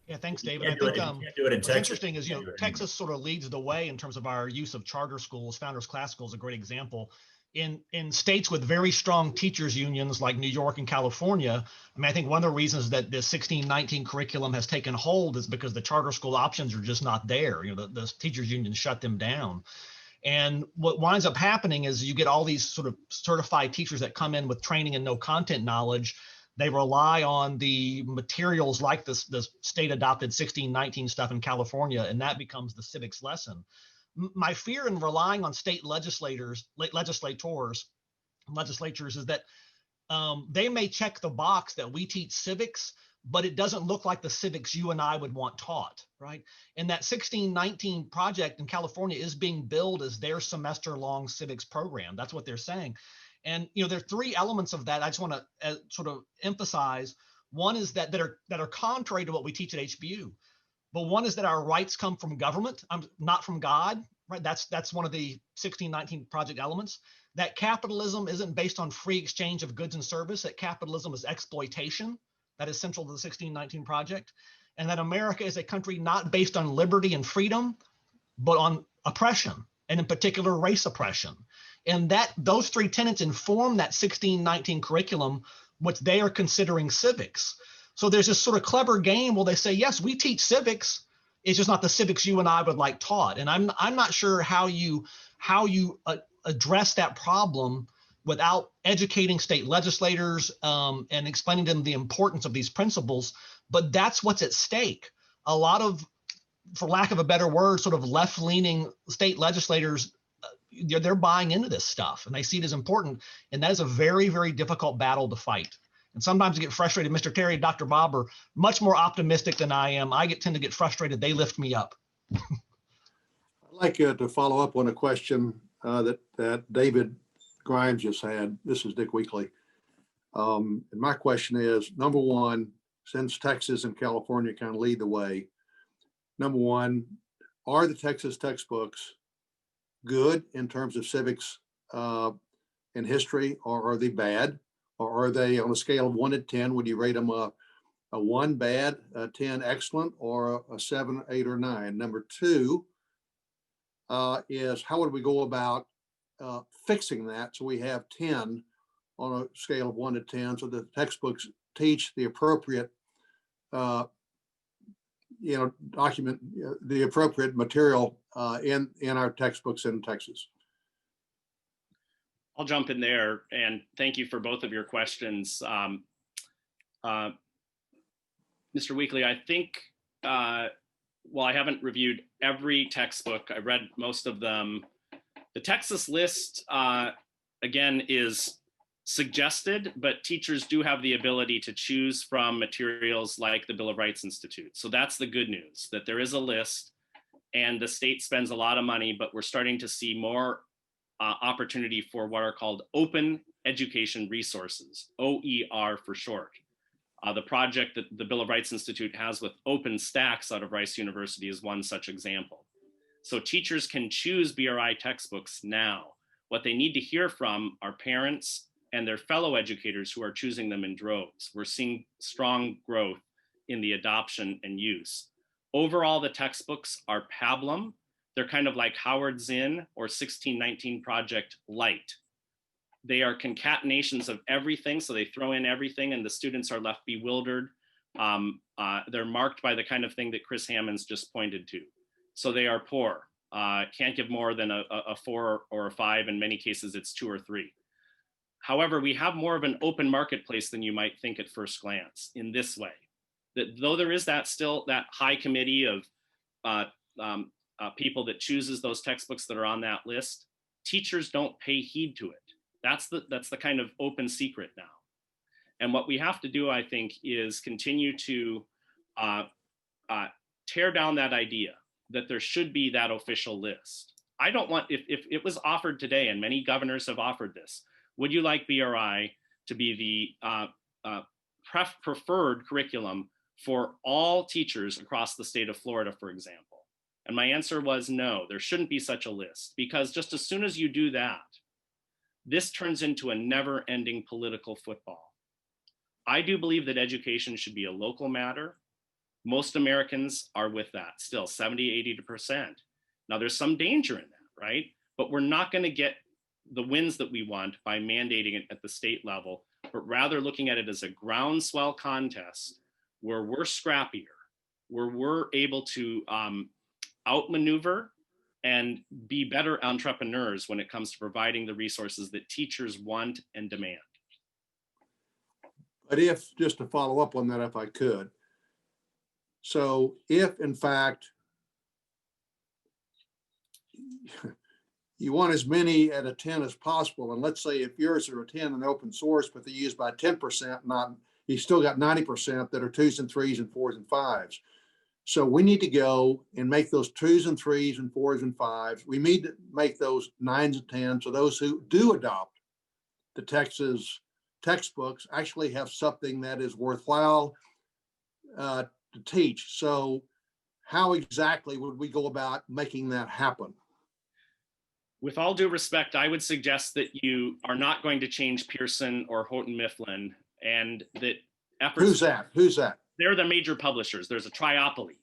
[SPEAKER 2] Yeah, thanks, David. I think what's interesting is, Texas sort of leads the way in terms of our use of charter schools. Founders Class School is a great example. In states with very strong teachers unions like New York and California, I think one of the reasons that the 1619 curriculum has taken hold is because the charter school options are just not there. The teachers unions shut them down. And what winds up happening is you get all these sort of certified teachers that come in with training and no content knowledge. They rely on the materials like this state adopted 1619 stuff in California, and that becomes the civics lesson. My fear in relying on state legislatures is that they may check the box that we teach civics, but it doesn't look like the civics you and I would want taught, right? And that 1619 project in California is being billed as their semester-long civics program. That's what they're saying. And there are three elements of that I just want to sort of emphasize. One is that are contrary to what we teach at HBU. But one is that our rights come from government, not from God, right? That's one of the 1619 project elements. That capitalism isn't based on free exchange of goods and service, that capitalism is exploitation. That is central to the 1619 project. And that America is a country not based on liberty and freedom, but on oppression, and in particular race oppression. And that those three tenets inform that 1619 curriculum, which they are considering civics. So there's this sort of clever game where they say, yes, we teach civics. It's just not the civics you and I would like taught. And I'm not sure how you address that problem without educating state legislators and explaining to them the importance of these principles. But that's what's at stake. A lot of, for lack of a better word, sort of left-leaning state legislators, they're buying into this stuff and they see it as important. And that is a very, very difficult battle to fight. And sometimes I get frustrated. Mr. Terry and Dr. Bob are much more optimistic than I am. Tend to get frustrated. They lift me up.
[SPEAKER 6] I'd like to follow up on a question that David Grimes just had. This is Dick Weekly. And my question is, number one, since Texas and California kind of lead the way, number one, are the Texas textbooks good in terms of civics and history, or are they bad? Or are they on a scale of 1 to 10? Would you rate them a 1 bad, a 10 excellent, or a 7, 8, or 9? Number two is how would we go about fixing that so we have 10 on a scale of 1 to 10, so the textbooks teach the appropriate document the appropriate material in our textbooks in Texas.
[SPEAKER 3] I'll jump in there, and thank you for both of your questions. Mr. Weekly, I think, while I haven't reviewed every textbook, I read most of them. The Texas list, again, is suggested, but teachers do have the ability to choose from materials like the Bill of Rights Institute. So that's the good news, that there is a list, and the state spends a lot of money, but we're starting to see more opportunity for what are called open education resources, OER for short. The project that the Bill of Rights Institute has with Open Stacks out of Rice University is one such example. So teachers can choose BRI textbooks now. What they need to hear from are parents and their fellow educators who are choosing them in droves. We're seeing strong growth in the adoption and use. Overall, the textbooks are pablum. They're kind of like Howard Zinn or 1619 Project Light. They are concatenations of everything, so they throw in everything and the students are left bewildered. They're marked by the kind of thing that Chris Hammonds just pointed to. So they are poor, can't give more than a 4 or a 5. In many cases, it's 2 or 3. However, we have more of an open marketplace than you might think at first glance in this way. That though there is still that high committee of people that chooses those textbooks that are on that list, teachers don't pay heed to it. That's the kind of open secret now. And what we have to do, I think, is continue to tear down that idea that there should be that official list. I don't want, if it was offered today, and many governors have offered this, would you like BRI to be the preferred curriculum for all teachers across the state of Florida, for example? And my answer was no, there shouldn't be such a list, because just as soon as you do that, this turns into a never-ending political football. I do believe that education should be a local matter. Most Americans are with that still, 70, 80%. Now there's some danger in that, right? But we're not going to get the wins that we want by mandating it at the state level, but rather looking at it as a groundswell contest where we're scrappier, where we're able to outmaneuver and be better entrepreneurs when it comes to providing the resources that teachers want and demand.
[SPEAKER 6] But if, just to follow up on that, if I could, so if in fact you want as many at a 10 as possible, and let's say if yours are a 10 in open source, but they use by 10%, you still got 90% that are 2s and 3s and 4s and 5s. So we need to go and make those 2s and 3s and 4s and 5s. We need to make those 9s and 10s. So those who do adopt the Texas textbooks actually have something that is worthwhile to teach. So how exactly would we go about making that happen?
[SPEAKER 3] With all due respect, I would suggest that you are not going to change Pearson or Houghton Mifflin, and that efforts.
[SPEAKER 6] Who's that? Who's that?
[SPEAKER 3] They're the major publishers. There's a triopoly.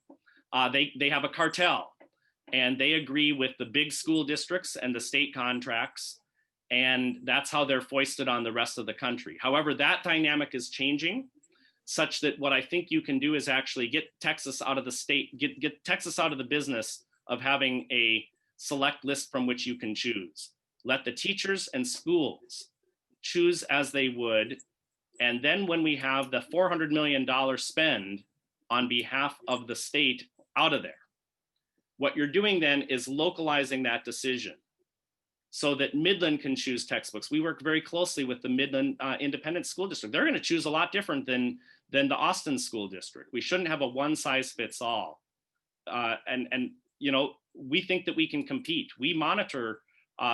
[SPEAKER 3] They have a cartel, and they agree with the big school districts and the state contracts, and that's how they're foisted on the rest of the country. However, that dynamic is changing, such that what I think you can do is actually get Texas out of the state, get Texas out of the business of having a select list from which you can choose. Let the teachers and schools choose as they would. And then when we have the $400 million spend on behalf of the state out of there, what you're doing then is localizing that decision so that Midland can choose textbooks. We work very closely with the Midland Independent School District. They're going to choose a lot different than the Austin School District. We shouldn't have a one size fits all. And you know, we think that we can compete. We monitor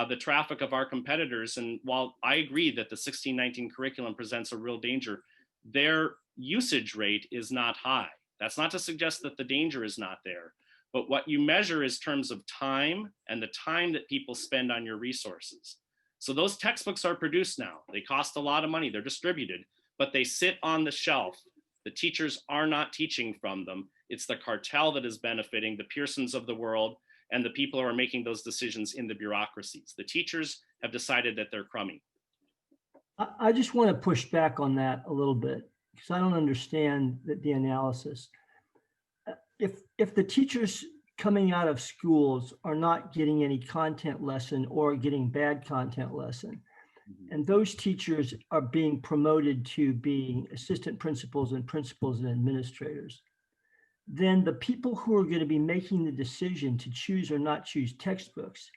[SPEAKER 3] the traffic of our competitors. And while I agree that the 1619 curriculum presents a real danger, their usage rate is not high. That's not to suggest that the danger is not there. But what you measure is terms of time and the time that people spend on your resources. So those textbooks are produced now. They cost a lot of money. They're distributed, but they sit on the shelf. The teachers are not teaching from them. It's the cartel that is benefiting, the Pearsons of the world, and the people who are making those decisions in the bureaucracies. The teachers have decided that they're crummy.
[SPEAKER 7] I just want to push back on that a little bit because I don't understand the analysis. If the teachers coming out of schools are not getting any content lesson or getting bad content lesson, and those teachers are being promoted to being assistant principals and principals and administrators, then the people who are going to be making the decision to choose or not choose textbooks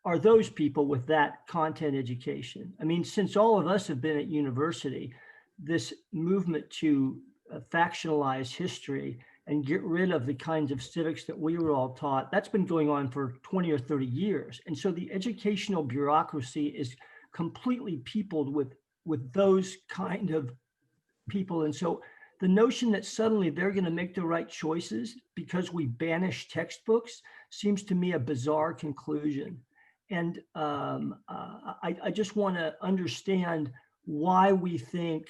[SPEAKER 7] are those people with that content education. I mean, since all of us have been at university, this movement to factionalize history and get rid of the kinds of civics that we were all taught, that's been going on for 20 or 30 years. And so the educational bureaucracy is completely peopled with those kind of people. And so the notion that suddenly they're going to make the right choices because we banish textbooks seems to me a bizarre conclusion. And I just want to understand why we think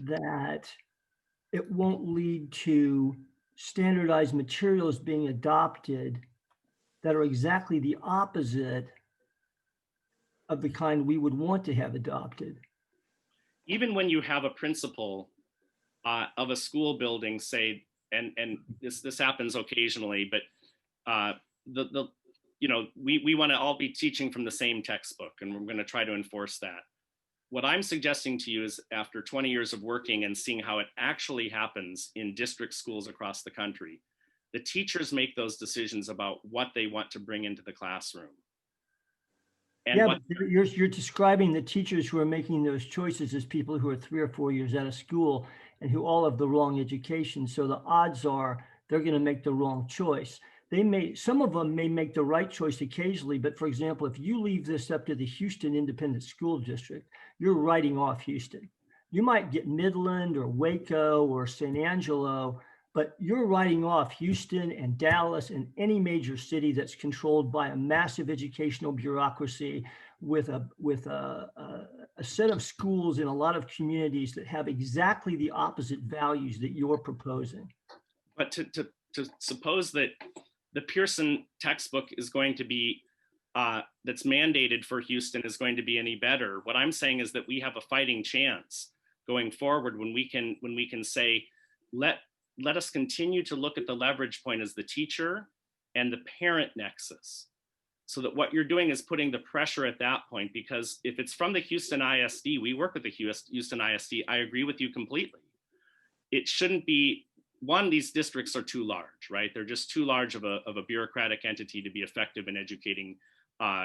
[SPEAKER 7] that it won't lead to standardized materials being adopted that are exactly the opposite of the kind we would want to have adopted.
[SPEAKER 3] Even when you have a principal of a school building, say, and this happens occasionally, but we want to all be teaching from the same textbook, and we're going to try to enforce that. What I'm suggesting to you is, after 20 years of working and seeing how it actually happens in district schools across the country, the teachers make those decisions about what they want to bring into the classroom. And
[SPEAKER 7] yeah, you're describing the teachers who are making those choices as people who are 3 or 4 years out of school and who all have the wrong education. So the odds are they're going to make the wrong choice. Some of them may make the right choice occasionally, but for example, if you leave this up to the Houston Independent School District, you're writing off Houston. You might get Midland or Waco or San Angelo, but you're writing off Houston and Dallas and any major city that's controlled by a massive educational bureaucracy with a set of schools in a lot of communities that have exactly the opposite values that you're proposing.
[SPEAKER 3] But to suppose that the Pearson textbook is going to be, that's mandated for Houston, is going to be any better. What I'm saying is that we have a fighting chance going forward when we can say, let us continue to look at the leverage point as the teacher and the parent nexus. So that what you're doing is putting the pressure at that point, because if it's from the Houston ISD, we work with the Houston ISD, I agree with you completely. It shouldn't be, one, these districts are too large, right? They're just too large of a bureaucratic entity to be effective in educating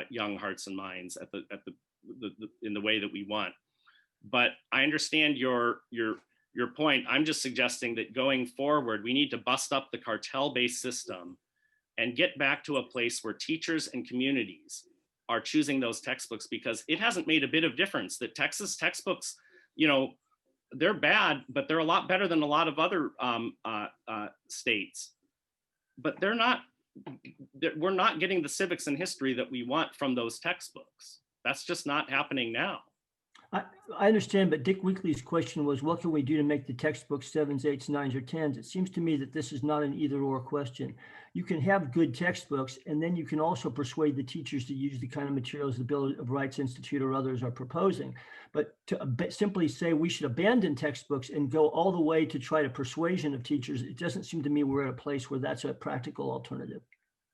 [SPEAKER 3] young hearts and minds in the way that we want. But I understand your point. I'm just suggesting that going forward, we need to bust up the cartel-based system and get back to a place where teachers and communities are choosing those textbooks, because it hasn't made a bit of difference that Texas textbooks, they're bad, but they're a lot better than a lot of other states. But we're not getting the civics and history that we want from those textbooks. That's just not happening now.
[SPEAKER 7] I understand, but Dick Weekly's question was, what can we do to make the textbooks 7s, 8s, 9s, or 10s? It seems to me that this is not an either or question. You can have good textbooks, and then you can also persuade the teachers to use the kind of materials the Bill of Rights Institute or others are proposing. But to simply say we should abandon textbooks and go all the way to try to persuasion of teachers, it doesn't seem to me we're at a place where that's a practical alternative.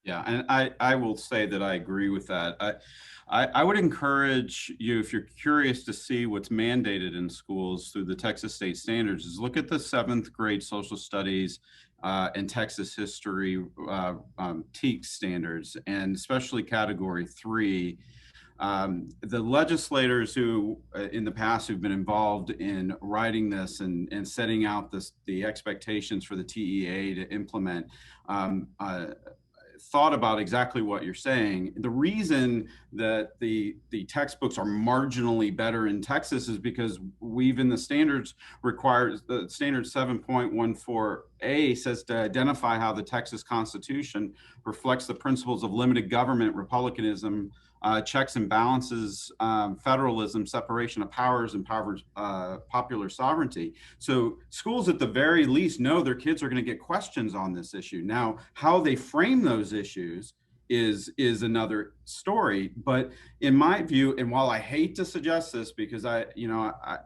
[SPEAKER 4] Yeah, and I will say that I agree with that. I would encourage you, if you're curious to see what's mandated in schools through the Texas state standards, is look at the 7th grade social studies and Texas history TEAC standards, and especially category 3. The legislators who in the past who've been involved in writing this and setting out the expectations for the TEA to implement thought about exactly what you're saying. The reason that the textbooks are marginally better in Texas is because we've in the standards requires the standard 7.14a says to identify how the Texas Constitution reflects the principles of limited government, republicanism, checks and balances, federalism, separation of powers, and popular sovereignty. So schools at the very least know their kids are going to get questions on this issue. Now, how they frame those issues is another story. But in my view, and while I hate to suggest this because I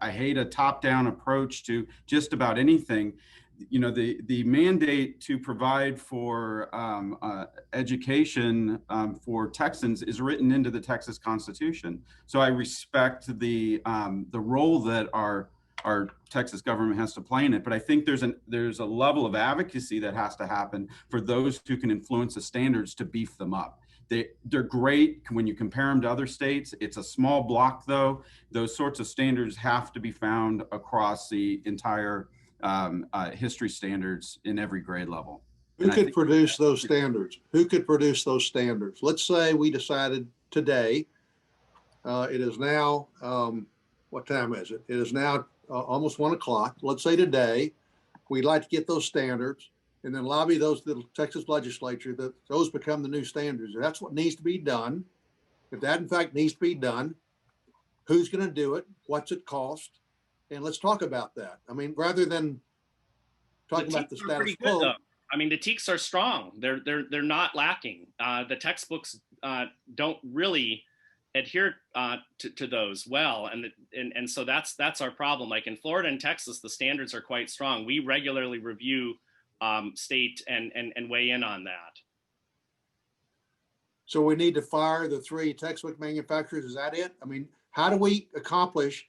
[SPEAKER 4] hate a top-down approach to just about anything, the mandate to provide for education for Texans is written into the Texas Constitution. So I respect the role that our Texas government has to play in it, but I think there's a level of advocacy that has to happen for those who can influence the standards to beef them up. They're great when you compare them to other states. It's a small block, though. Those sorts of standards have to be found across the entire history standards in every grade level.
[SPEAKER 6] Who could produce those standards? Who could produce those standards? Let's say we decided today, it is now, what time is it? It is now almost 1 o'clock. Let's say today, we'd like to get those standards and then lobby the Texas legislature that those become the new standards. If that's what needs to be done, if that in fact needs to be done, who's going to do it? What's it cost? And let's talk about that. I mean, rather than talking about the status quo.
[SPEAKER 3] I mean, the TEACs are strong. They're not lacking. The textbooks don't really adhere to those well, and so that's our problem. Like in Florida and Texas, the standards are quite strong. We regularly review state and weigh in on that.
[SPEAKER 6] So we need to fire the 3 textbook manufacturers. Is that it? I mean, how do we accomplish?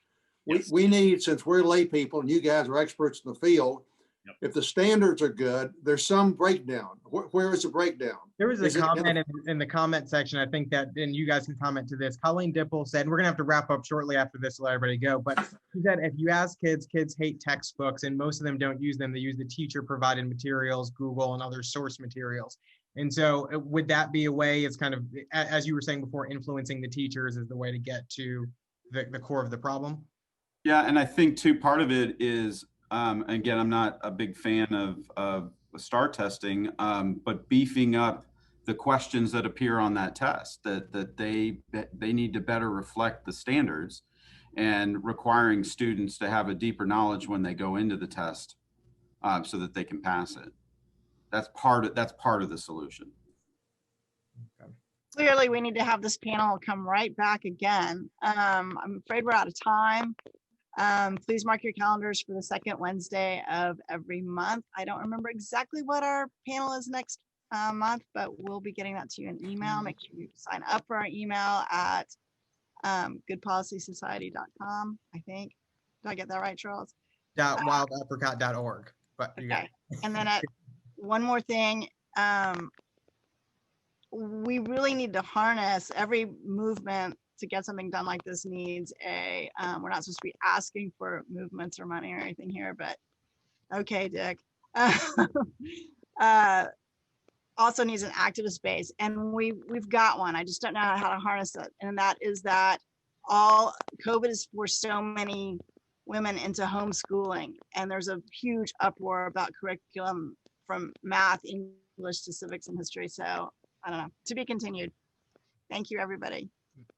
[SPEAKER 3] Yes.
[SPEAKER 6] We need, since we're lay people and you guys are experts in the field,
[SPEAKER 3] Yep.
[SPEAKER 6] if the standards are good, there's some breakdown. Where is the breakdown?
[SPEAKER 1] There was a comment in the comment section, I think that, and you guys can comment to this. Colleen Dipple said, we're gonna have to wrap up shortly after this to let everybody go, but she said, if you ask kids hate textbooks and most of them don't use them. They use the teacher provided materials, Google and other source materials. And so would that be a way, it's kind of, as you were saying before, influencing the teachers is the way to get to the core of the problem?
[SPEAKER 4] Yeah, and I think too, part of it is, again, I'm not a big fan of STAR testing, but beefing up the questions that appear on that test, that they need to better reflect the standards, and requiring students to have a deeper knowledge when they go into the test, so that they can pass it. That's part of the solution.
[SPEAKER 1] Okay.
[SPEAKER 8] Clearly, we need to have this panel come right back again. I'm afraid we're out of time. Please mark your calendars for the second Wednesday of every month. I don't remember exactly what our panel is next month, but we'll be getting that to you in email. Make sure you sign up for our email at goodpolicysociety.com, I think. Did I get that right, Charles?
[SPEAKER 1] .wildapricot.org. But you got
[SPEAKER 8] Okay. And then one more thing. We really need to harness every movement to get something done like this needs we're not supposed to be asking for movements or money or anything here, but okay, Dick. Also needs an activist base, and we've got one. I just don't know how to harness it. And that is that all COVID is for so many women into homeschooling. And there's a huge uproar about curriculum from math, English to civics and history. So I don't know, to be continued. Thank you, everybody.